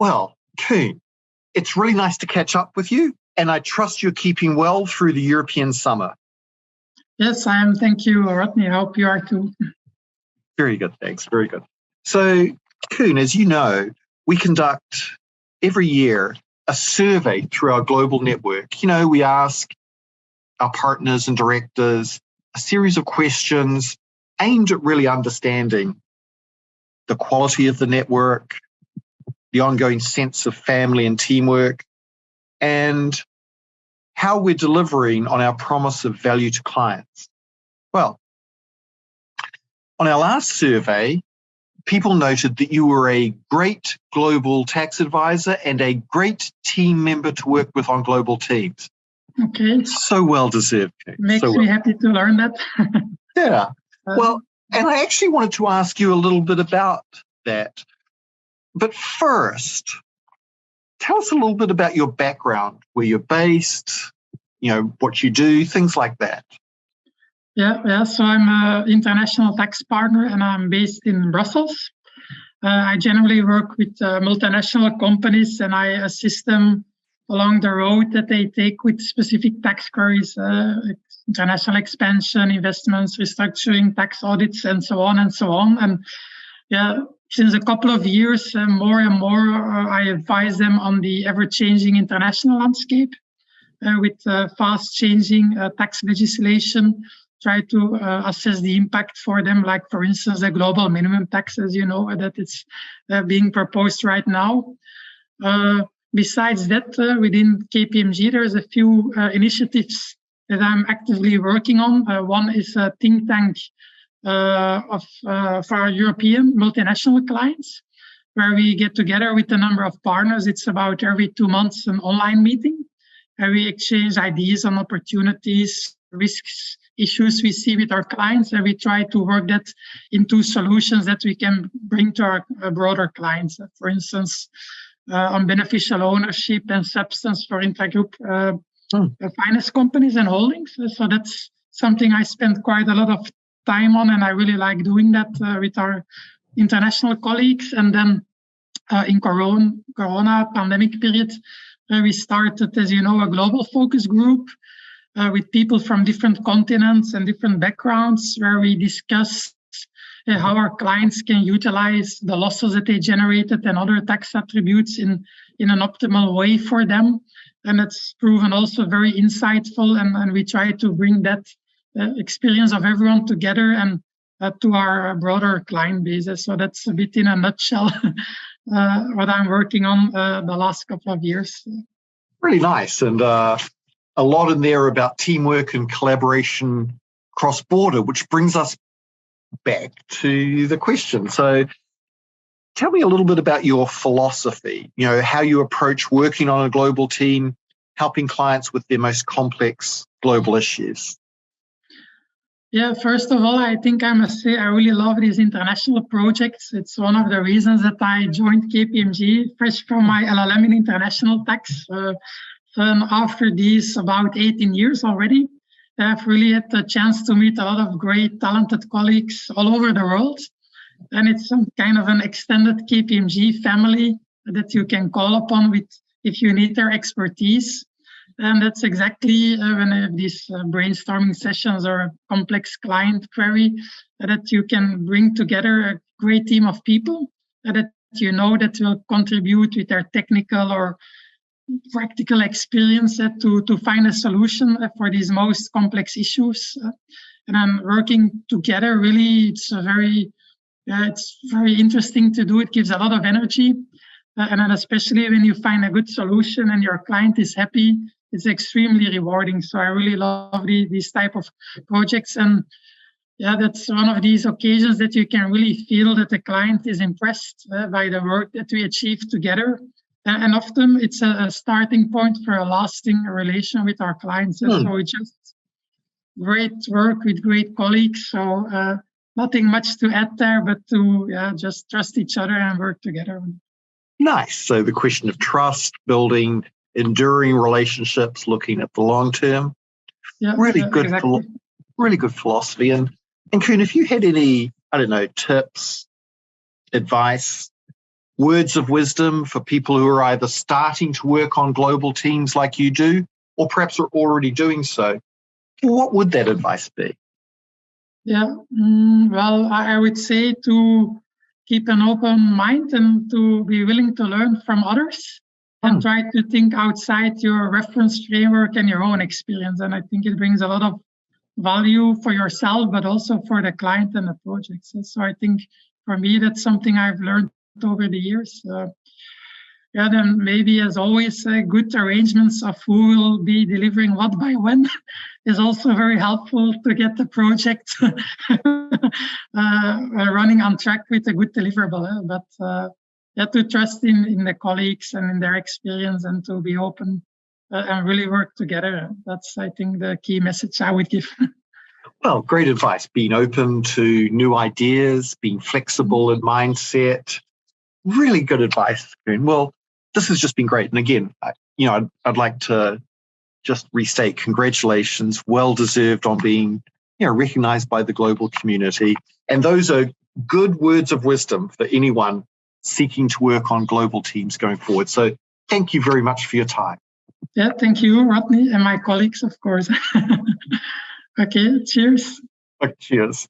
Well, Koen, it's really nice to catch up with you, and I trust you're keeping well through the European summer. Yes, I am. Thank you, Rodney. I hope you are too. Very good, thanks. Very good. So, Koen, as you know, we conduct every year a survey through our global network. We ask our partners and directors a series of questions aimed at really understanding the quality of the network, the ongoing sense of family and teamwork, and how we're delivering on our promise of value to clients. Well, on our last survey, people noted that you were a great global tax advisor and a great team member to work with on global teams. Okay. So well deserved. Makes me happy to learn that. Yeah. Well, and I actually wanted to ask you a little bit about that. But first, tell us a little bit about your background, where you're based, what you do, things like that. Yeah. So I'm an international tax partner and I'm based in Brussels. I generally work with multinational companies and I assist them along the road that they take with specific tax queries, international expansion, investments, restructuring, tax audits, and so on and so on. And since a couple of years, more and more, I advise them on the ever-changing international landscape with fast-changing tax legislation, try to assess the impact for them, like, for instance, the global minimum tax, as you know, that it's being proposed right now. Besides that, within KPMG, there's a few initiatives that I'm actively working on. One is a think tank for our European multinational clients, where we get together with a number of partners. It's about every 2 months an online meeting, and we exchange ideas on opportunities, risks, issues we see with our clients, and we try to work that into solutions that we can bring to our broader clients. For instance, on beneficial ownership and substance for intragroup finance companies and holdings. So that's something I spend quite a lot of time on, and I really like doing that with our international colleagues. And then in Corona pandemic period, we started, as you know, a global focus group with people from different continents and different backgrounds, where we discuss how our clients can utilize the losses that they generated and other tax attributes in an optimal way for them. And it's proven also very insightful, and we try to bring that experience of everyone together and to our broader client bases. So that's a bit in a nutshell what I'm working on the last couple of years. Really nice, and a lot in there about teamwork and collaboration cross-border, which brings us back to the question. So tell me a little bit about your philosophy, how you approach working on a global team, helping clients with their most complex global issues. Yeah, first of all, I think I must say I really love these international projects. It's one of the reasons that I joined KPMG, fresh from my LLM in international tax. And after these about 18 years already, I've really had the chance to meet a lot of great, talented colleagues all over the world. And it's some kind of an extended KPMG family that you can call upon with if you need their expertise. And that's exactly when I have these brainstorming sessions or a complex client query that you can bring together a great team of people that that will contribute with their technical or practical experience to find a solution for these most complex issues. And I'm working together. Really, it's very interesting to do. It gives a lot of energy. And then especially when you find a good solution and your client is happy, it's extremely rewarding. So I really love these type of projects. And that's one of these occasions that you can really feel that the client is impressed by the work that we achieve together. And often it's a starting point for a lasting relation with our clients. So it's just great work with great colleagues. So nothing much to add there, but to just trust each other and work together. Nice. So the question of trust, building enduring relationships, looking at the long term. Yeah, really good, exactly. Really good philosophy. And Koen, if you had any, tips, advice, words of wisdom for people who are either starting to work on global teams like you do, or perhaps are already doing so, what would that advice be? Yeah, well, I would say to keep an open mind and to be willing to learn from others and try to think outside your reference framework and your own experience. And I think it brings a lot of value for yourself, but also for the client and the project. So I think for me, that's something I've learned over the years. Then maybe, as always, good arrangements of who will be delivering what by when is also very helpful to get the project running on track with a good deliverable. But to trust in the colleagues and in their experience, and to be open and really work together. That's, I think, the key message I would give. Well, great advice. Being open to new ideas, being flexible in mindset. Really good advice, Koen. Well, this has just been great. And again, I'd like to just restate congratulations, well deserved on being, recognized by the global community. And those are good words of wisdom for anyone seeking to work on global teams going forward. So thank you very much for your time. Yeah, thank you, Rodney, and my colleagues, of course. Okay, cheers. Cheers.